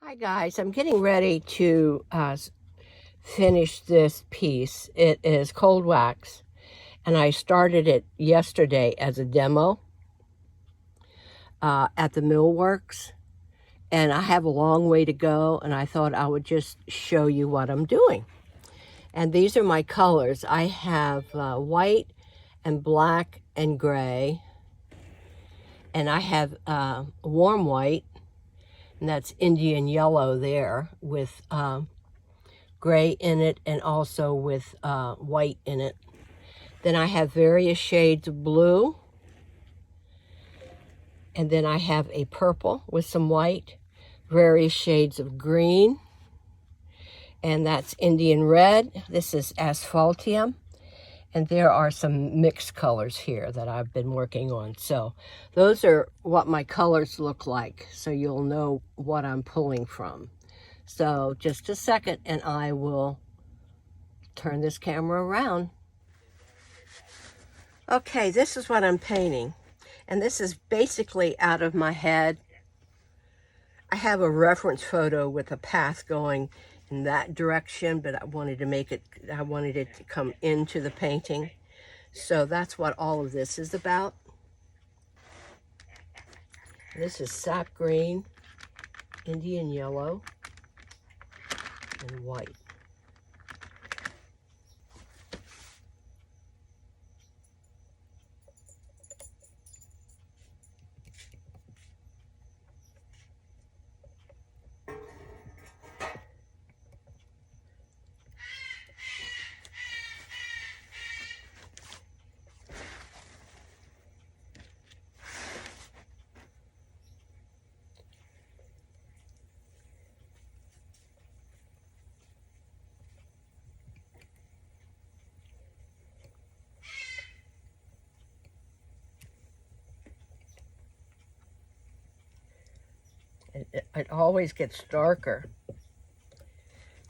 Hi guys, I'm getting ready to finish this piece. It is cold wax and I started it yesterday as a demo at the Millworks, and I have a long way to go, and I thought I would just show you what I'm doing. And these are my colors. I have white and black and gray, and I have warm white, and that's Indian yellow there with gray in it and also with white in it. Then I have various shades of blue, and then I have a purple with some white, various shades of green, and that's Indian red. This is asphaltium, and there are some mixed colors here that I've been working on. So those are what my colors look like, so you'll know what I'm pulling from. So just a second and I will turn this camera around. Okay, this is what I'm painting, and this is basically out of my head. I have a reference photo with a path going in that direction, but I wanted it to come into the painting. So that's what all of this is about. This is sap green, Indian yellow, and white. It always gets darker.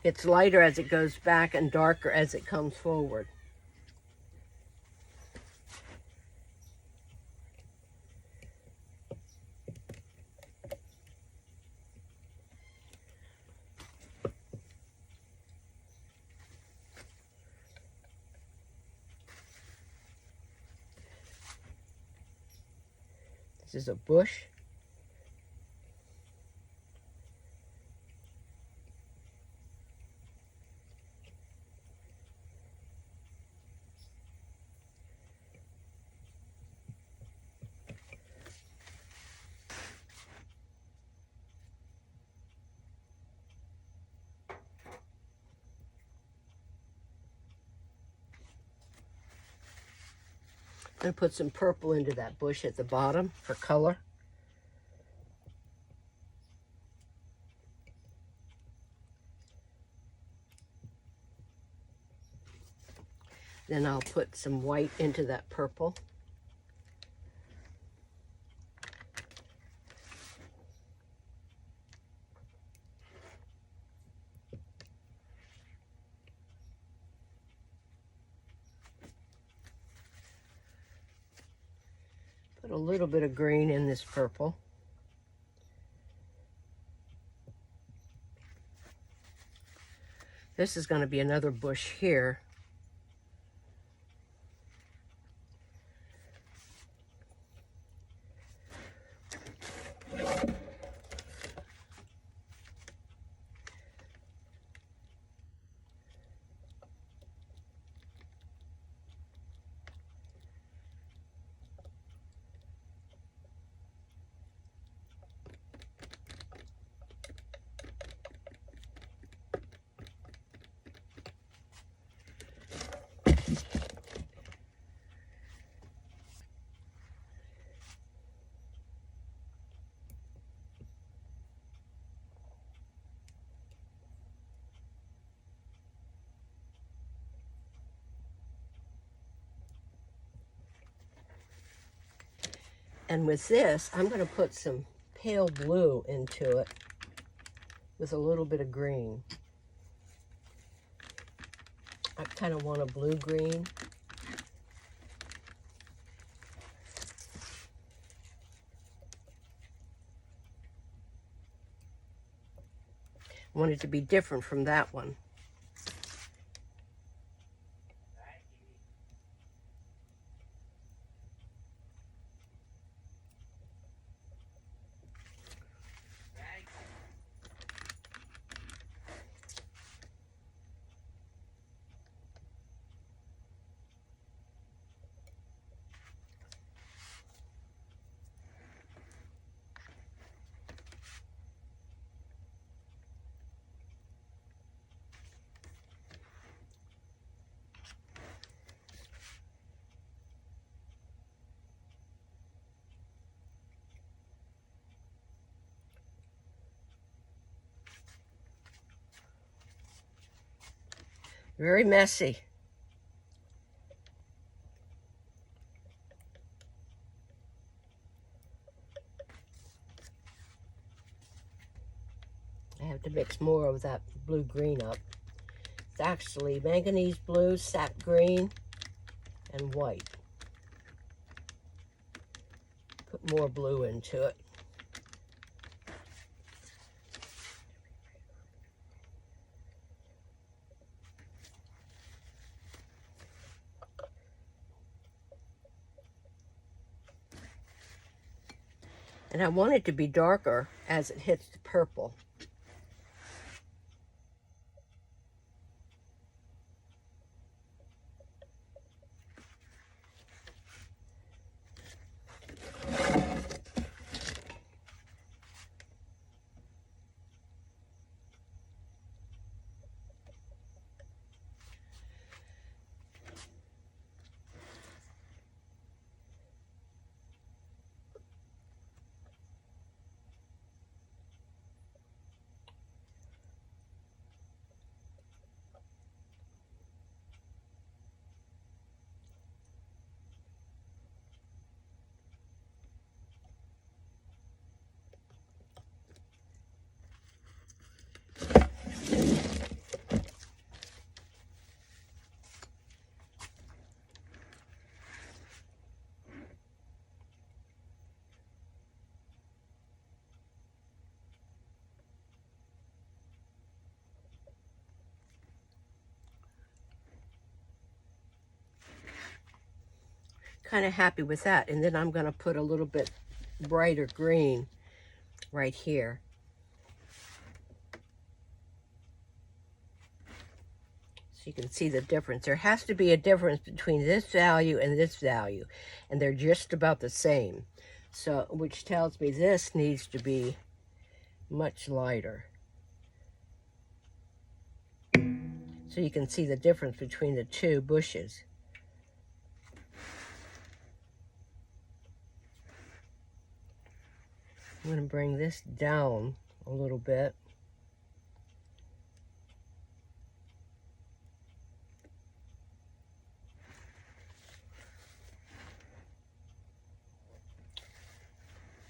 It's lighter as it goes back and darker as it comes forward. This is a bush. I'm going to put some purple into that bush at the bottom for color. Then I'll put some white into that purple. Put a little bit of green in this purple. This is going to be another bush here. And with this, I'm going to put some pale blue into it with a little bit of green. I kind of want a blue-green. I want it to be different from that one. Very messy. I have to mix more of that blue-green up. It's actually manganese blue, sap green, and white. Put more blue into it. And I want it to be darker as it hits the purple. Kind of happy with that. And then I'm going to put a little bit brighter green right here. So you can see the difference. There has to be a difference between this value and this value, and they're just about the same. So, which tells me this needs to be much lighter. So you can see the difference between the two bushes. I'm going to bring this down a little bit.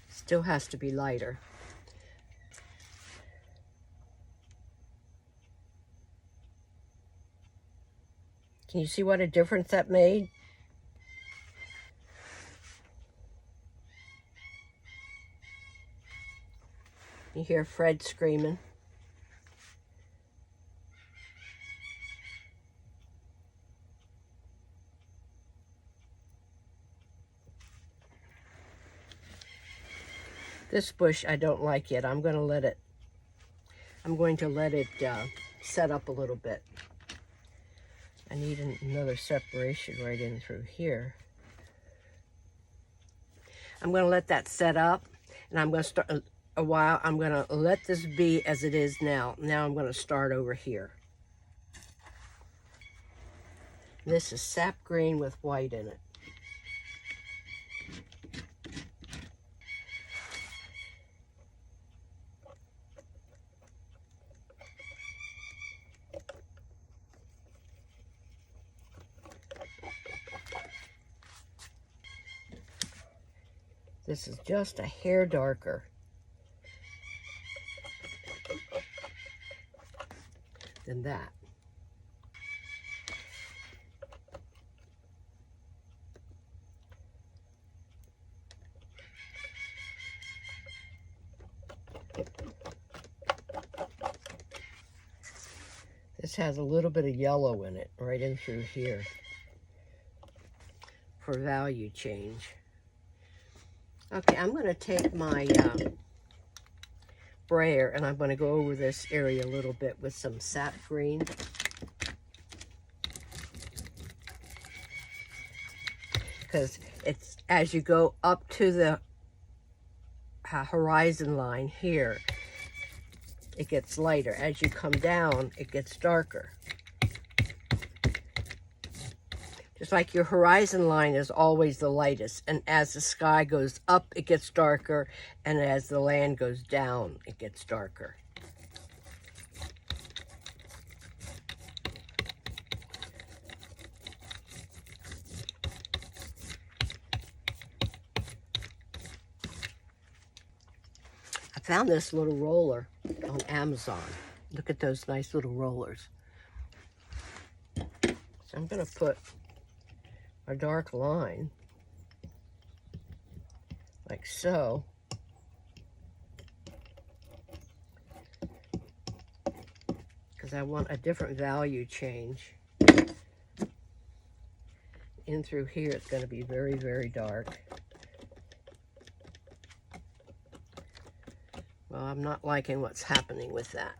Still has to be lighter. Can you see what a difference that made? You hear Fred screaming. This bush I don't like yet. I'm going to let it set up a little bit. I need another separation right in through here. I'm going to let that set up, and I'm going to start a while. I'm going to let this be as it is now. Now I'm going to start over here. This is sap green with white in it. This is just a hair darker than that. This has a little bit of yellow in it, right in through here, for value change. Okay, I'm going to take my brayer and I'm going to go over this area a little bit with some sap green. Because it's, as you go up to the horizon line here, it gets lighter. As you come down, it gets darker. Just like your horizon line is always the lightest, and as the sky goes up, it gets darker, and as the land goes down, it gets darker. I found this little roller on Amazon. Look at those nice little rollers. So I'm going to put a dark line, like so. Because I want a different value change. In through here, it's going to be very, very dark. Well, I'm not liking what's happening with that.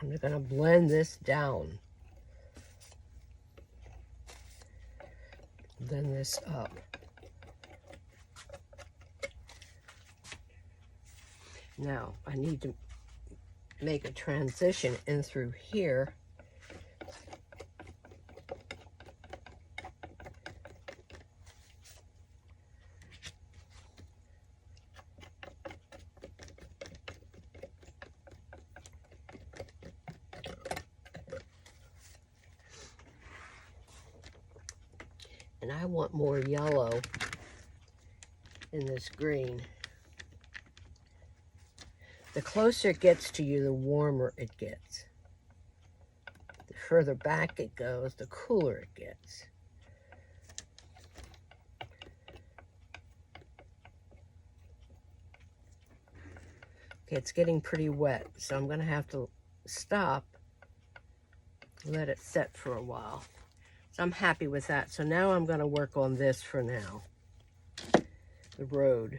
I'm going to blend this down. Blend this up. Now, I need to make a transition in through here. And I want more yellow in this green. The closer it gets to you, the warmer it gets. The further back it goes, the cooler it gets. Okay, it's getting pretty wet, so I'm going to have to stop, let it set for a while. So I'm happy with that. So now I'm going to work on this for now, the road.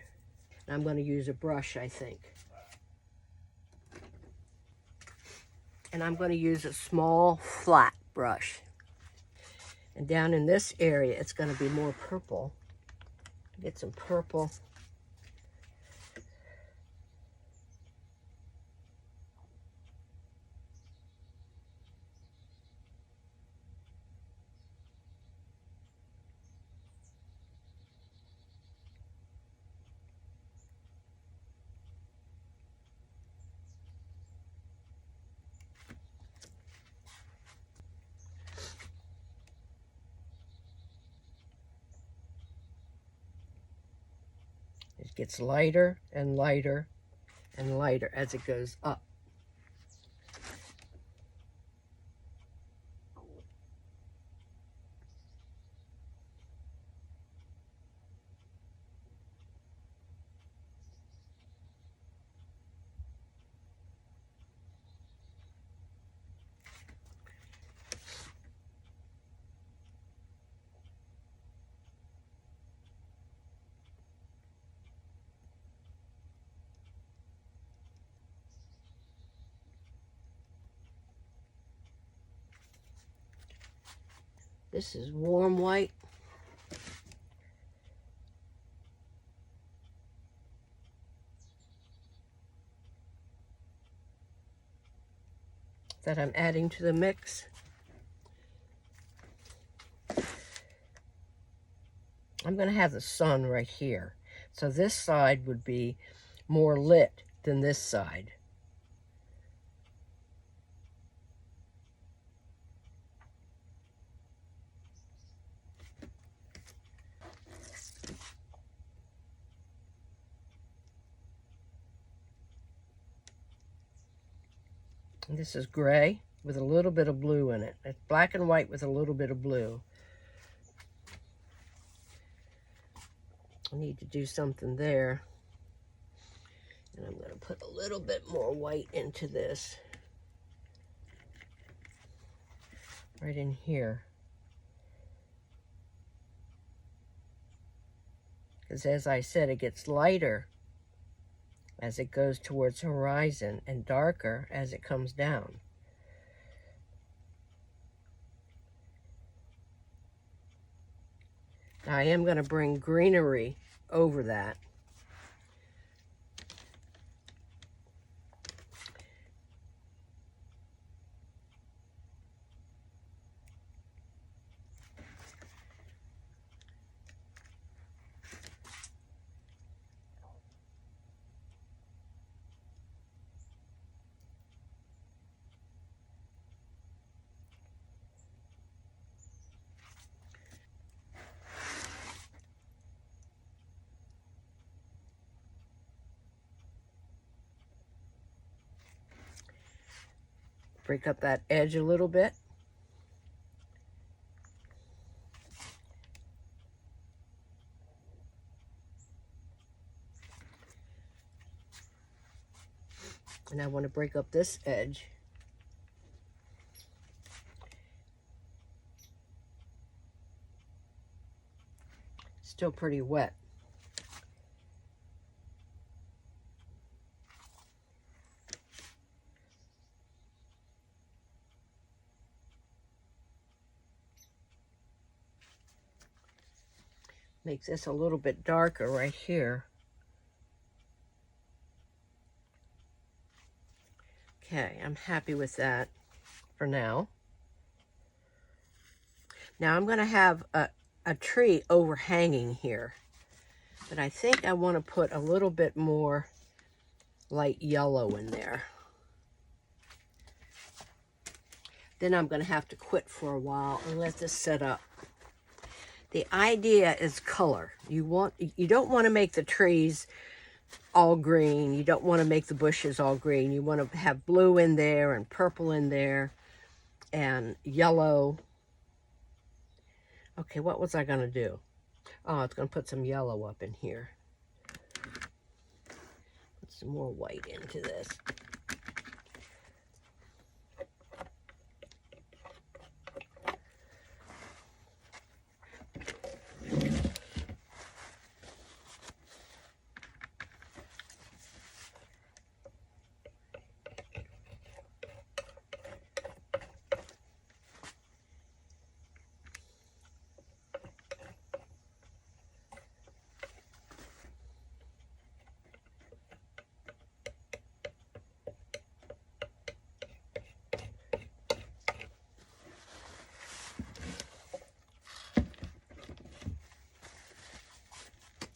And I'm going to use a brush, I think. And I'm going to use a small, flat brush. And down in this area, it's going to be more purple. Get some purple. It gets lighter and lighter and lighter as it goes up. This is warm white. That I'm adding to the mix. I'm going to have the sun right here. So this side would be more lit than this side. And this is gray with a little bit of blue in it. It's black and white with a little bit of blue. I need to do something there. And I'm going to put a little bit more white into this. Right in here. Because as I said, it gets lighter as it goes towards the horizon and darker as it comes down. Now I am going to bring greenery over that. Break up that edge a little bit. And I want to break up this edge. Still pretty wet. Makes this a little bit darker right here. Okay, I'm happy with that for now. Now I'm going to have a tree overhanging here. But I think I want to put a little bit more light yellow in there. Then I'm going to have to quit for a while and let this set up. The idea is color. You don't want to make the trees all green. You don't want to make the bushes all green. You want to have blue in there and purple in there and yellow. Okay, what was I going to do? Oh, it's going to put some yellow up in here. Put some more white into this.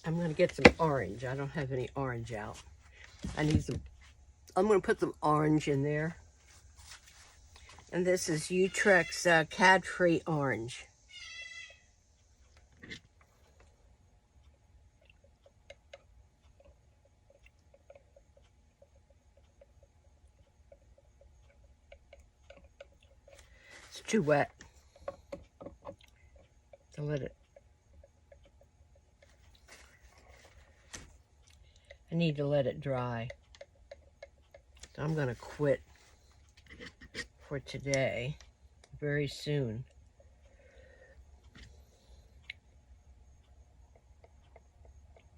I'm going to get some orange. I don't have any orange out. I need some, I'm going to put some orange in there. And this is Utrecht's Cadfree Orange. It's too wet to let it. I need to let it dry. So I'm going to quit for today very soon.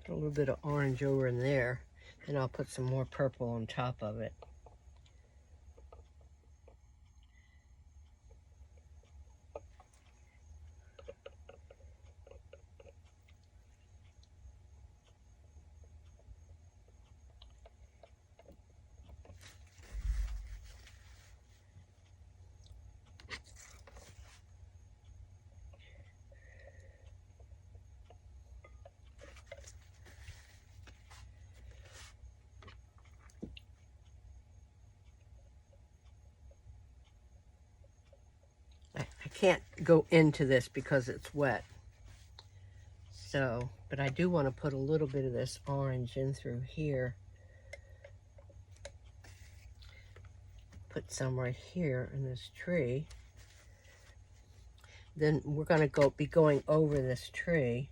Put a little bit of orange over in there, and I'll put some more purple on top of it. can't go into this because it's wet. So, but I do want to put a little bit of this orange in through here. Put some right here in this tree. Then we're going to be going over this tree.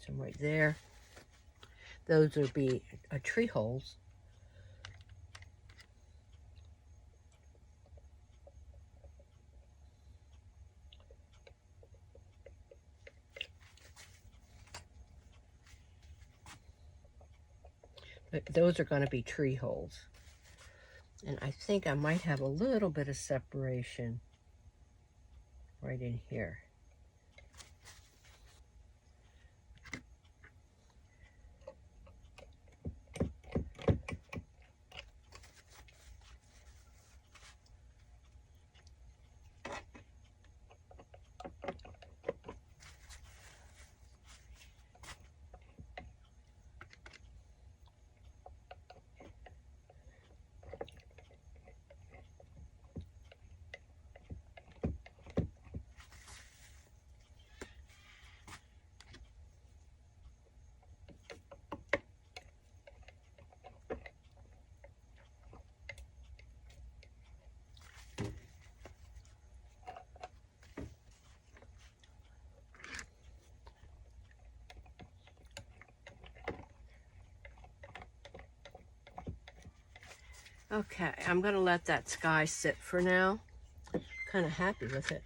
Some right there. Those will be tree holes. But those are going to be tree holes. And I think I might have a little bit of separation right in here. Okay, I'm going to let that sky sit for now. Kind of happy with it.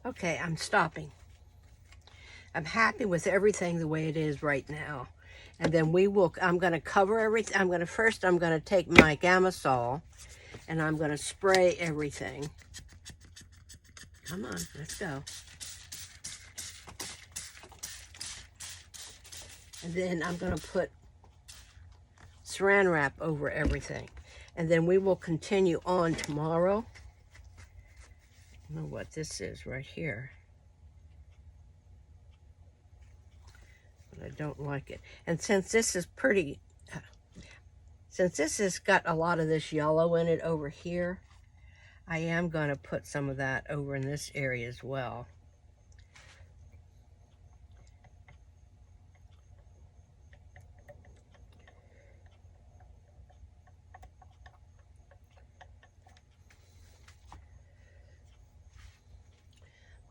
Okay, I'm stopping. I'm happy with everything the way it is right now. And then I'm going to cover everything. I'm going to take my Gamasol and I'm going to spray everything. Come on, let's go. And then I'm going to put Saran Wrap over everything. And then we will continue on tomorrow. I don't know what this is right here. But I don't like it. And since this has got a lot of this yellow in it over here, I am going to put some of that over in this area as well.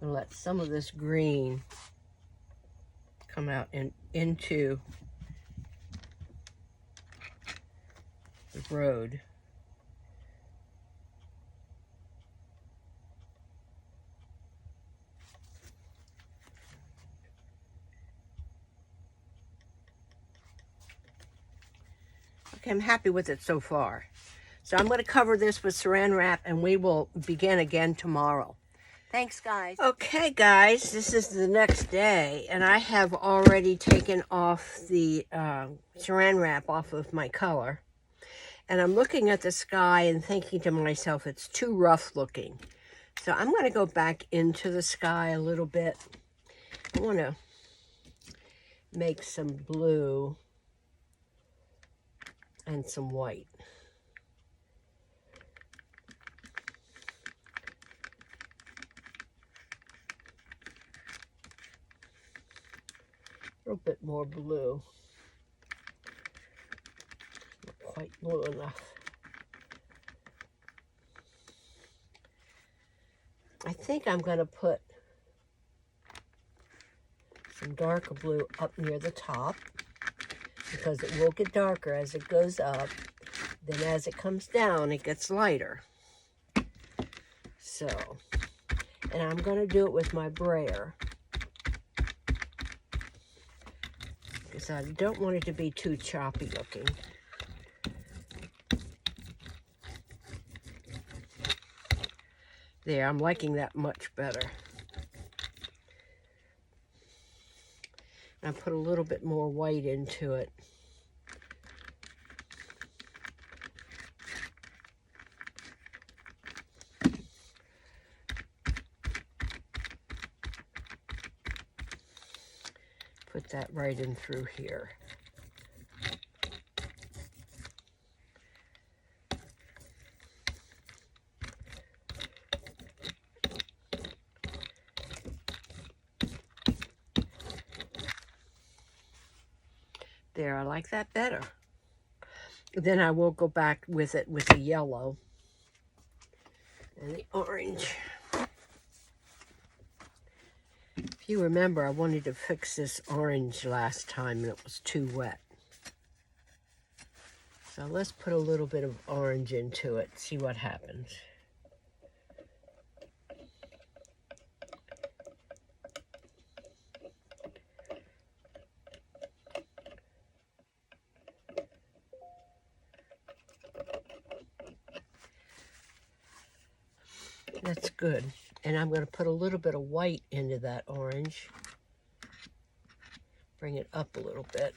I'm going to let some of this green come out into the road. Okay, I'm happy with it so far. So I'm going to cover this with Saran Wrap and we will begin again tomorrow. Thanks, guys. Okay, guys, this is the next day, and I have already taken off the Saran Wrap off of my color. And I'm looking at the sky and thinking to myself, it's too rough looking. So I'm going to go back into the sky a little bit. I want to make some blue and some white. A little bit more blue. Not quite blue enough. I think I'm going to put some darker blue up near the top because it will get darker as it goes up. Then as it comes down, it gets lighter. So, and I'm going to do it with my brayer, because I don't want it to be too choppy looking. There, I'm liking that much better. I put a little bit more white into it. Put that right in through here. There, I like that better. Then I will go back with it with the yellow and the orange. If you remember, I wanted to fix this orange last time and it was too wet. So let's put a little bit of orange into it, see what happens. That's good. And I'm going to put a little bit of white into that orange. Bring it up a little bit.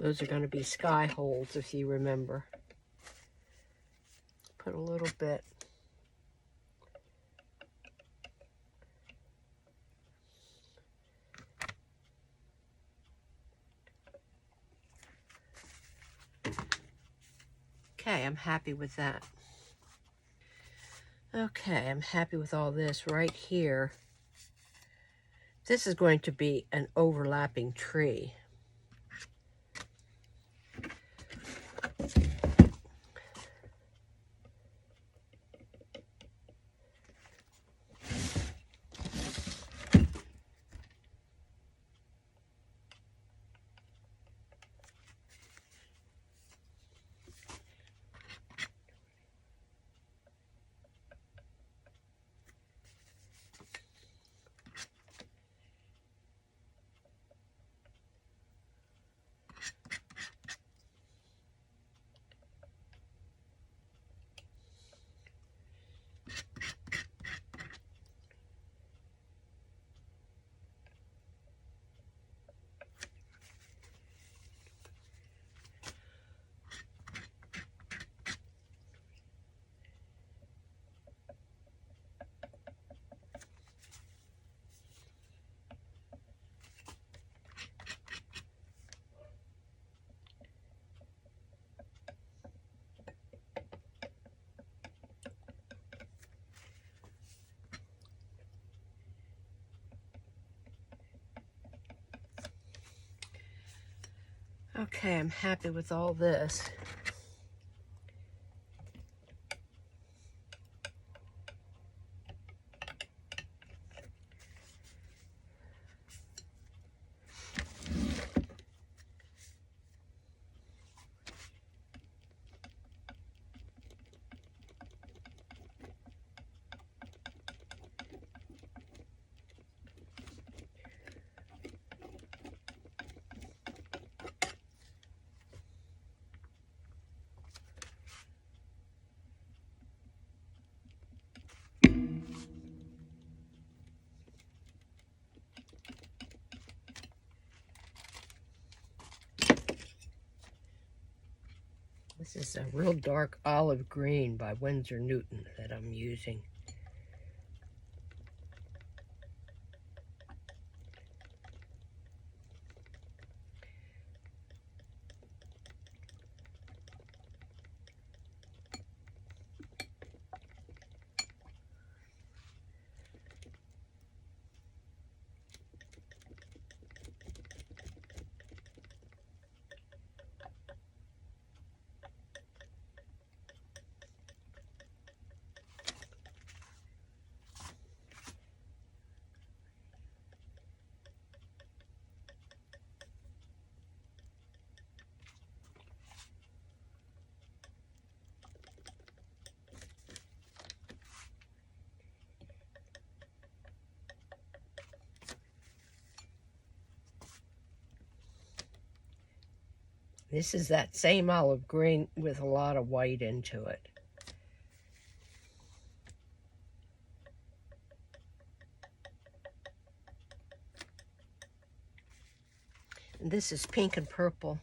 Those are going to be sky holes, if you remember. Put a little bit. Okay, I'm happy with that. Okay, I'm happy with all this right here. This is going to be an overlapping tree. Okay, I'm happy with all this. This is a real dark olive green by Winsor Newton that I'm using. This is that same olive green with a lot of white into it. And this is pink and purple,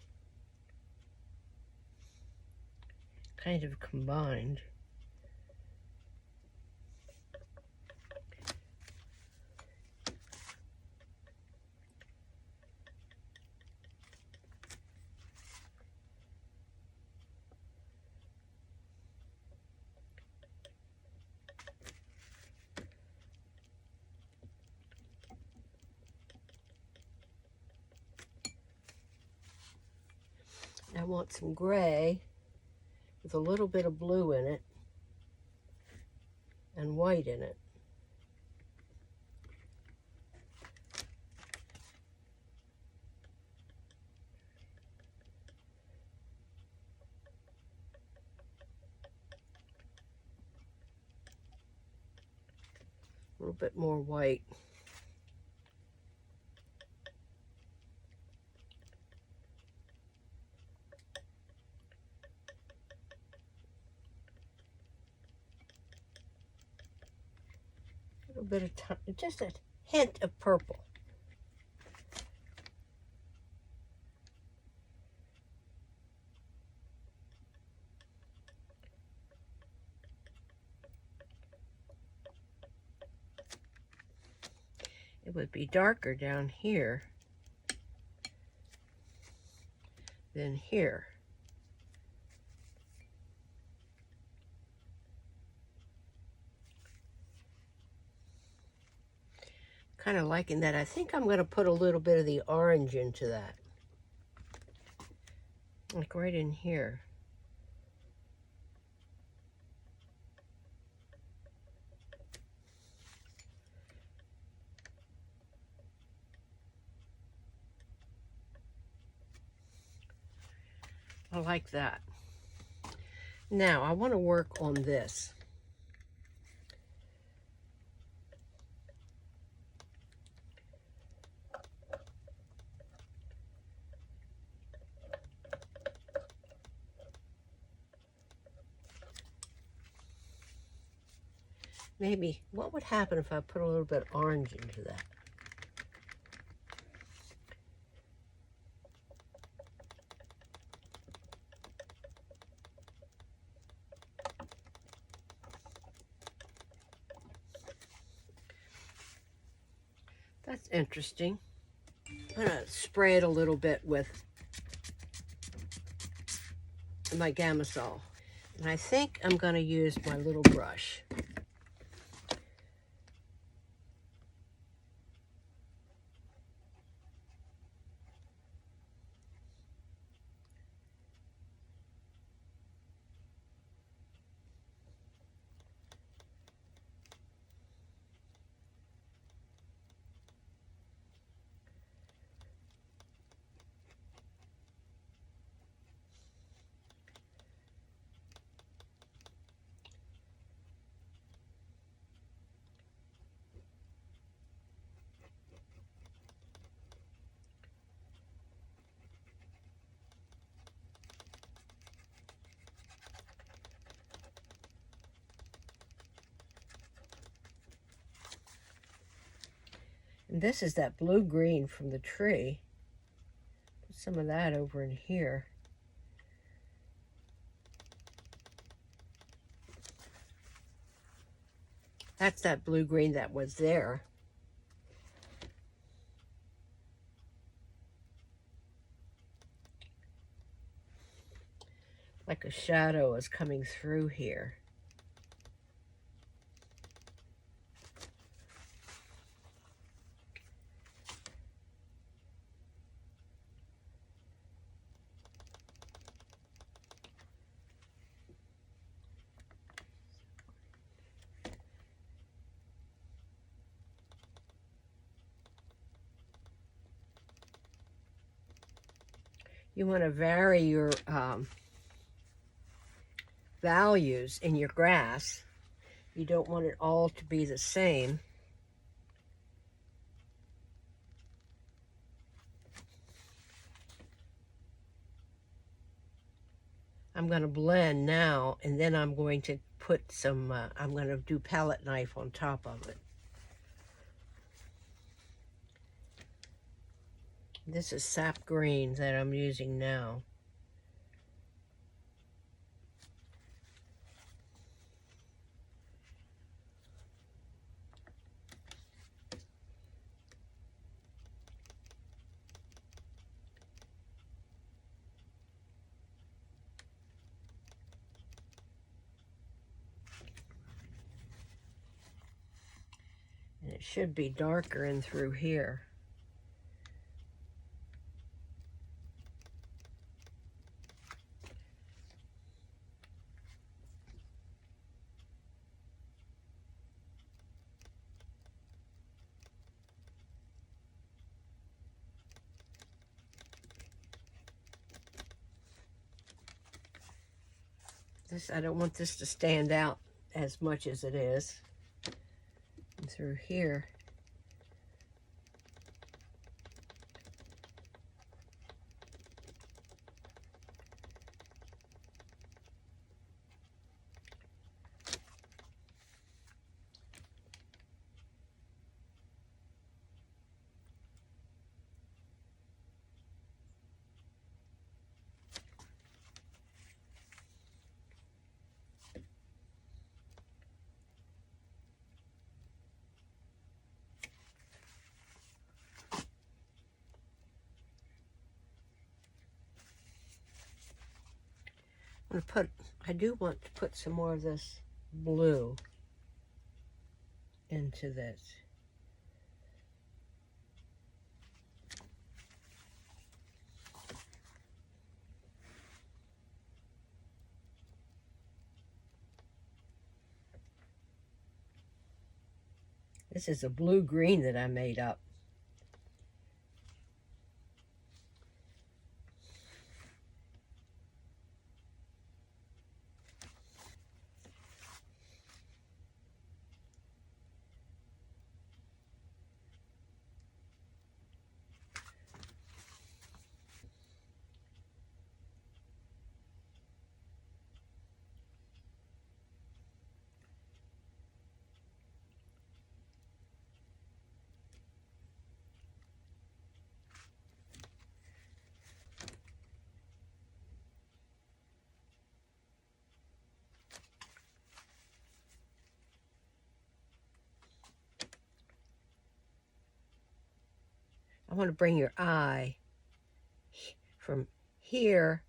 kind of combined. I want some gray with a little bit of blue in it and white in it. A little bit more white. A little bit of just a hint of purple. It would be darker down here than here. Kind of liking that. I think I'm going to put a little bit of the orange into that. Like right in here. I like that. Now I want to work on this. Maybe, what would happen if I put a little bit of orange into that? That's interesting. I'm gonna spray it a little bit with my Gamsol. And I think I'm gonna use my little brush. And this is that blue-green from the tree. Put some of that over in here. That's that blue-green that was there. Like a shadow is coming through here. You want to vary your values in your grass. You don't want it all to be the same. I'm going to blend now, and then I'm going to put some, I'm going to do palette knife on top of it. This is sap green that I'm using now. And it should be darker in through here. I don't want this to stand out as much as it is. And through here. I do want to put some more of this blue into this. This is a blue-green that I made up. I want to bring your eye from here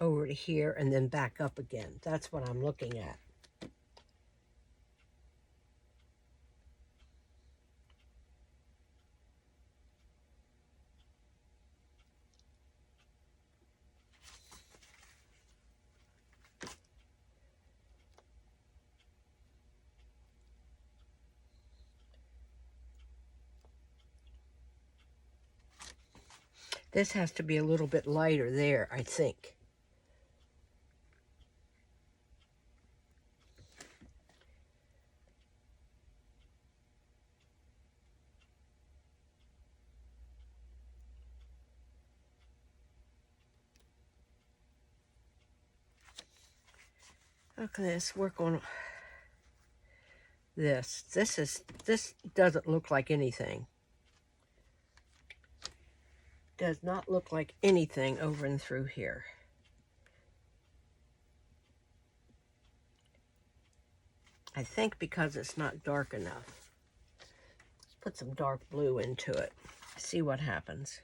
over to here and then back up again. That's what I'm looking at. This has to be a little bit lighter there, I think. Okay, let's work on this. This doesn't look like anything. does not look like anything over and through here. I think because it's not dark enough. Let's put some dark blue into it. See what happens.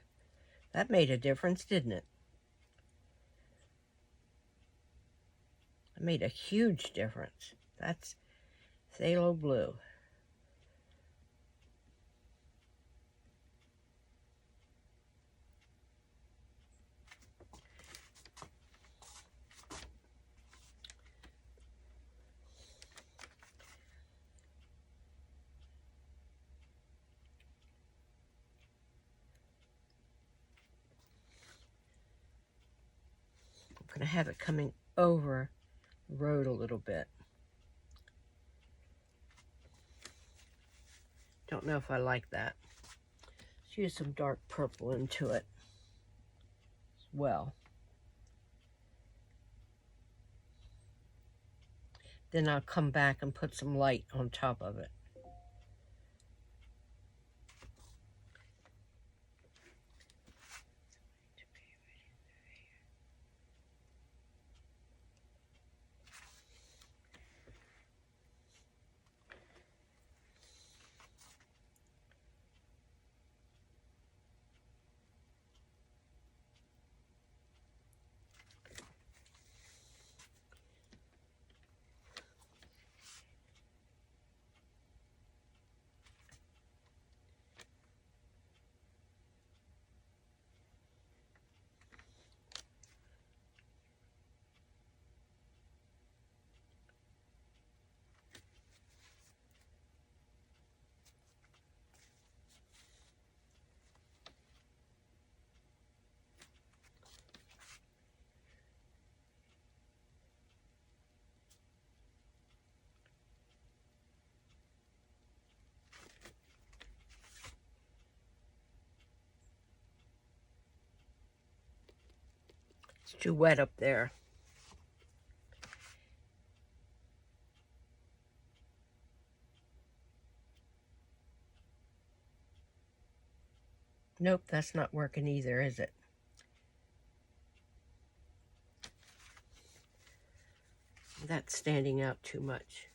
That made a difference, didn't it? It made a huge difference. That's phthalo blue. I'm going to have it coming over the road a little bit. Don't know if I like that. Let's use some dark purple into it as well. Then I'll come back and put some light on top of it. It's too wet up there. Nope, that's not working either, is it? That's standing out too much.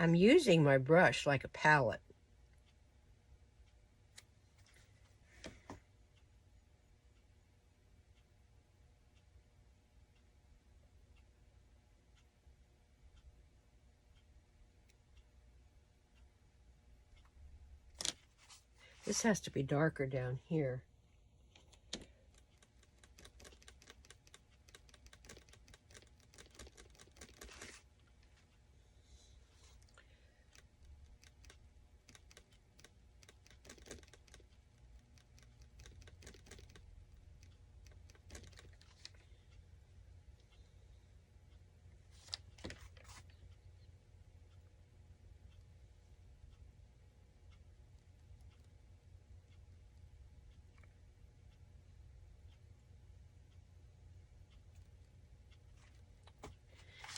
I'm using my brush like a palette. This has to be darker down here.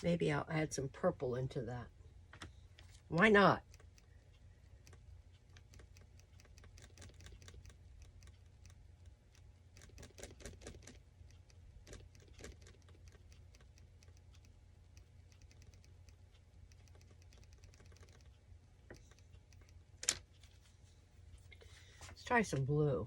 Maybe I'll add some purple into that. Why not? Let's try some blue.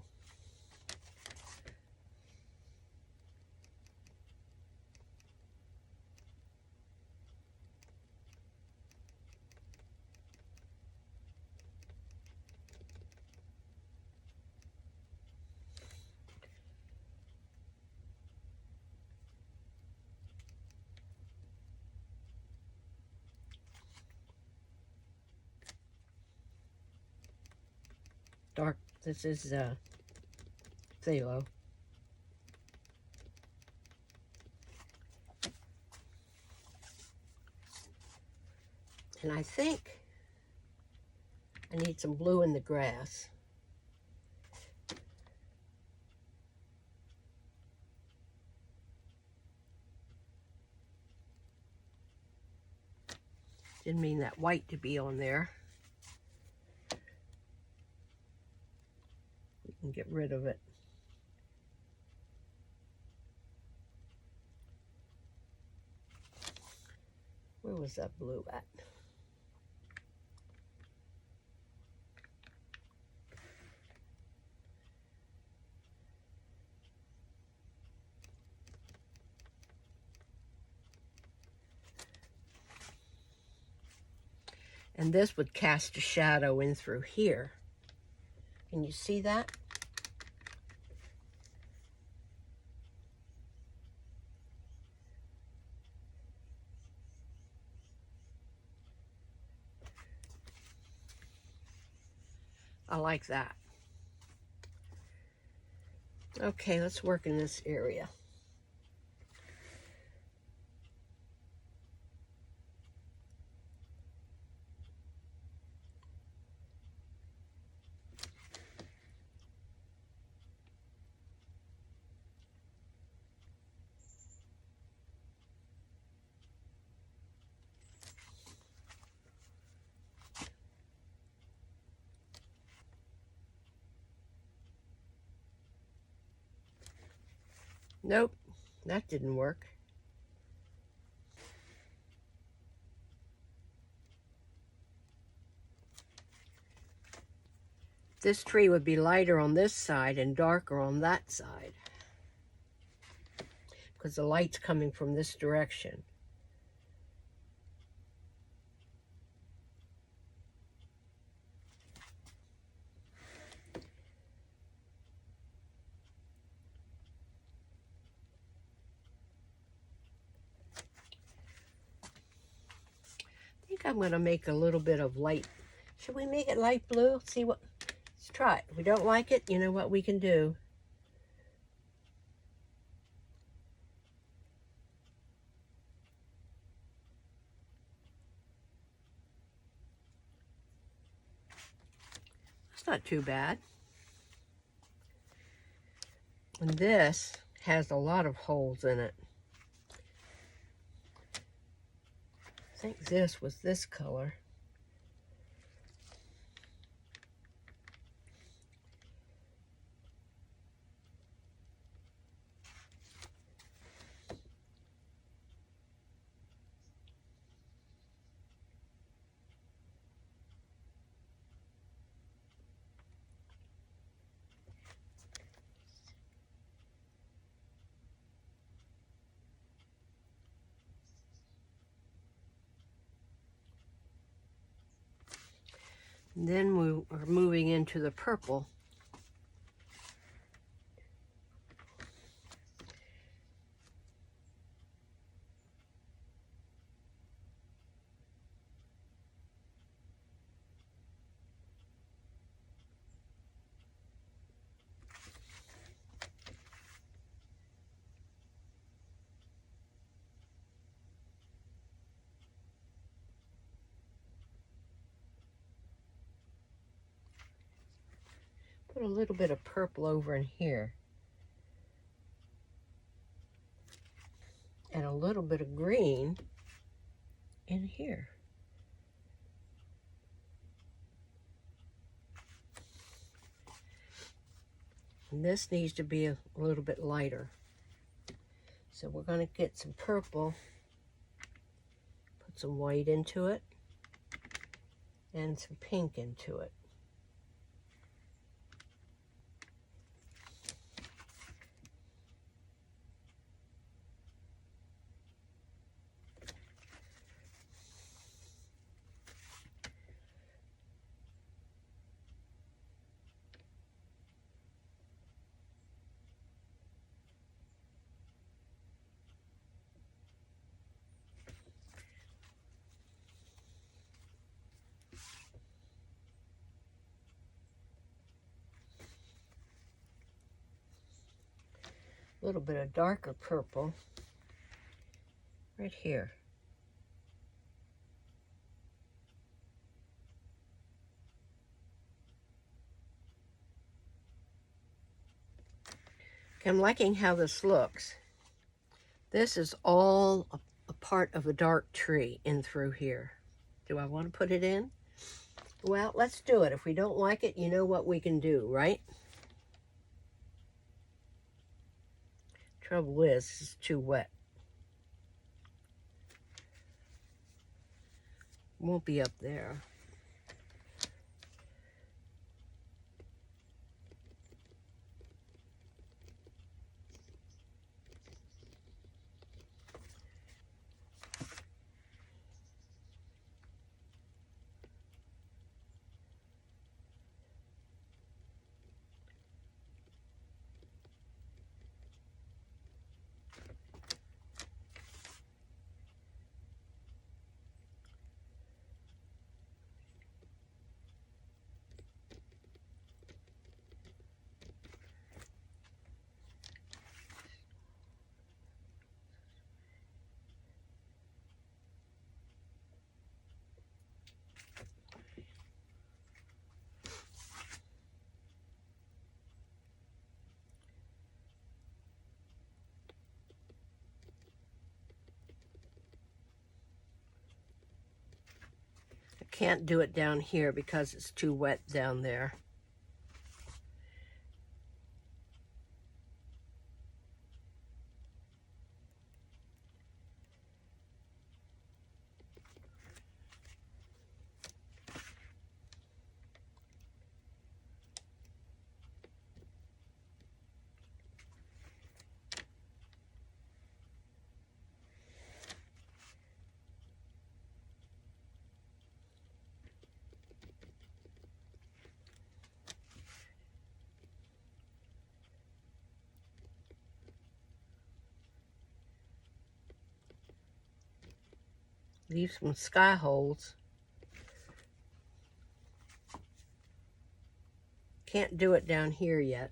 Dark, this is phthalo. And I think I need some blue in the grass. Didn't mean that white to be on there. We can get rid of it. Where was that blue at? And this would cast a shadow in through here. Can you see that? I like that. Okay, let's work in this area. Nope, that didn't work. This tree would be lighter on this side and darker on that side, because the light's coming from this direction. I think I'm going to make a little bit of light. Should we make it light blue? See what? Let's try it. If we don't like it, you know what we can do. It's not too bad. And this has a lot of holes in it. I think this was this color. And then we are moving into the purple. Put a little bit of purple over in here. And a little bit of green in here. And this needs to be a little bit lighter. So we're going to get some purple, put some white into it, and some pink into it. A little bit of darker purple right here. Okay, I'm liking how this looks. This is all a part of a dark tree in through here. Do I want to put it in? Well, let's do it. If we don't like it, you know what we can do, right? Trouble is, it's too wet. Won't be up there. I can't do it down here because it's too wet down there. Leave some sky holes. Can't do it down here yet.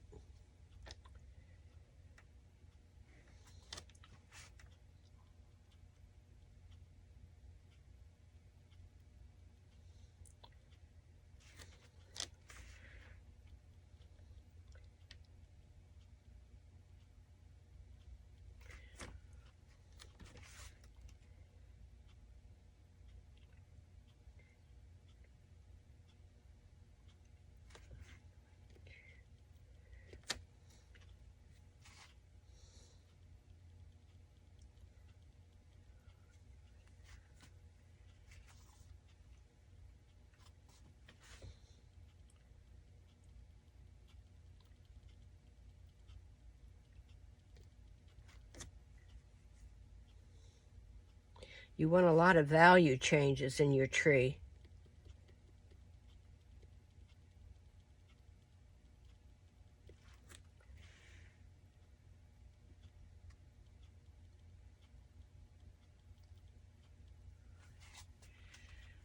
You want a lot of value changes in your tree.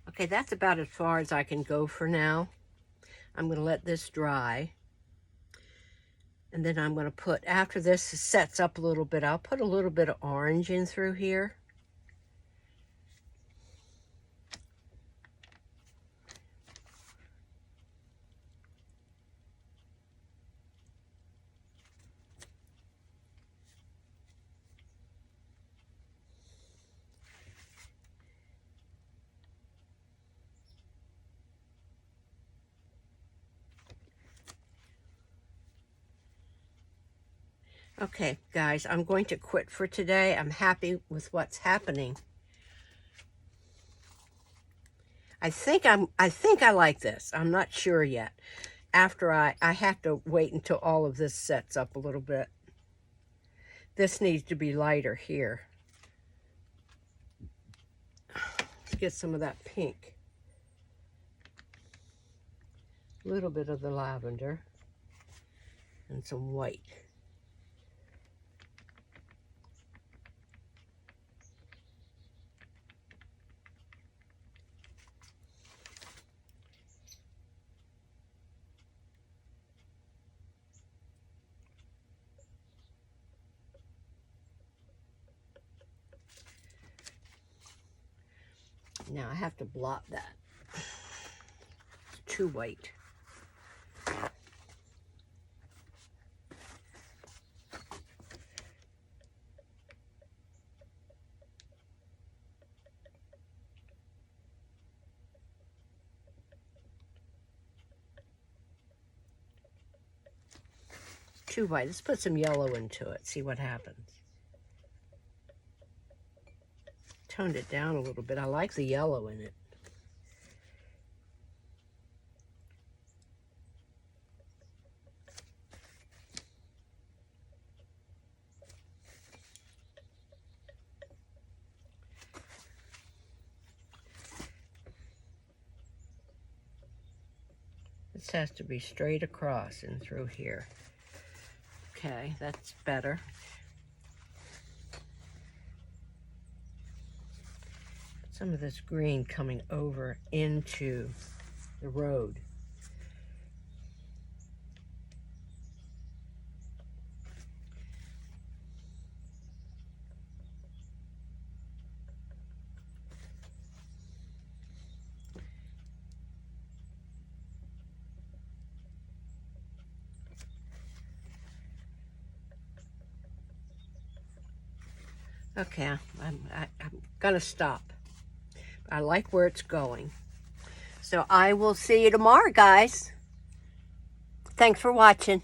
Okay, that's about as far as I can go for now. I'm going to let this dry. And then I'm going to put, after this sets up a little bit, I'll put a little bit of orange in through here. Okay, guys, I'm going to quit for today. I'm happy with what's happening. I think I like this. I'm not sure yet. After I have to wait until all of this sets up a little bit. This needs to be lighter here. Let's get some of that pink. A little bit of the lavender and some white. Now I have to blot that. It's too white. too white. Let's put some yellow into it, see what happens. Toned it down a little bit. I like the yellow in it. This has to be straight across and through here. Okay, that's better. Some of this green coming over into the road. Okay, I'm gonna stop. I like where it's going. So I will see you tomorrow, guys. Thanks for watching.